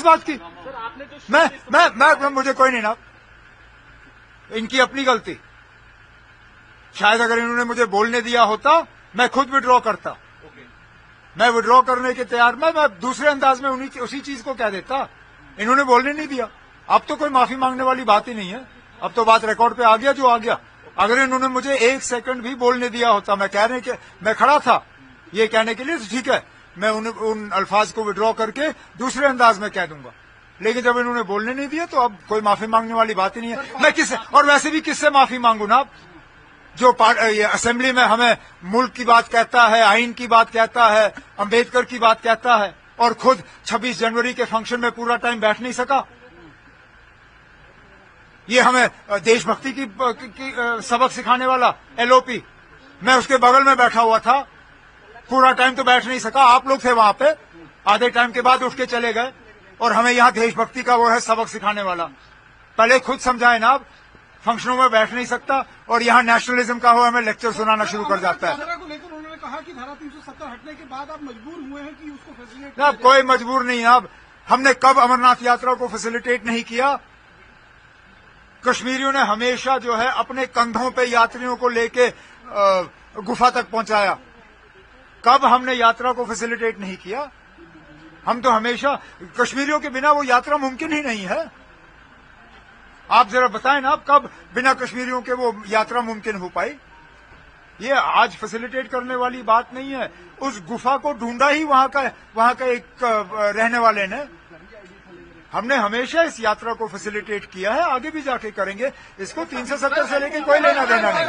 बात की? मैं मुझे कोई नहीं ना, इनकी अपनी गलती। शायद अगर इन्होंने मुझे बोलने दिया होता मैं खुद विड्रॉ करता। मैं विड्रॉ करने के तैयार मैं दूसरे अंदाज में उसी चीज को कह देता। इन्होंने बोलने नहीं दिया। अब तो कोई माफी मांगने वाली बात ही नहीं है। अब तो बात रिकॉर्ड पे आ गया जो आ गया। अगर इन्होंने मुझे एक सेकंड भी बोलने दिया होता, मैं खड़ा था ये कहने के लिए, तो ठीक है, मैं उन अल्फाज को विड्रॉ करके दूसरे अंदाज में कह दूंगा। लेकिन जब इन्होंने बोलने नहीं दिया तो अब कोई माफी मांगने वाली बात ही नहीं है। मैं किससे, और वैसे भी किससे माफी मांगू ना? जो असेंबली में हमें मुल्क की बात कहता है, आइन की बात कहता है, अंबेडकर की बात कहता है, और खुद 26 जनवरी के फंक्शन में पूरा टाइम बैठ नहीं सका। ये हमें देशभक्ति की सबक सिखाने वाला एलओपी, मैं उसके बगल में बैठा हुआ था, पूरा टाइम तो बैठ नहीं सका। आप लोग थे वहां पे, आधे टाइम के बाद उठ के चले गए, और हमें यहाँ देशभक्ति का वो है सबक सिखाने वाला। पहले खुद समझाए ना, आप फंक्शनों में बैठ नहीं सकता और यहाँ नेशनलिज्म का हो हमें लेक्चर सुनाना शुरू कर जाता है। धारा को लेकर उन्होंने कहा कि धारा 370 हटने के बाद आप मजबूर हुए हैं कि उसको फैसिलिटेट। अब कोई मजबूर नहीं है। अब हमने कब अमरनाथ यात्रा को फैसिलिटेट नहीं किया? कश्मीरियों ने हमेशा जो है अपने कंधों पे यात्रियों को लेके गुफा तक पहुंचाया। कब हमने यात्रा को फैसिलिटेट नहीं किया? हम तो हमेशा, कश्मीरियों के बिना वो यात्रा मुमकिन ही नहीं है। आप जरा बताएं ना, आप कब बिना कश्मीरियों के वो यात्रा मुमकिन हो पाई? ये आज फैसिलिटेट करने वाली बात नहीं है। उस गुफा को ढूंढा ही वहां का एक रहने वाले ने। हमने हमेशा इस यात्रा को फैसिलिटेट किया है, आगे भी जाके करेंगे। इसको 370 से लेके कोई लेना देना नहीं।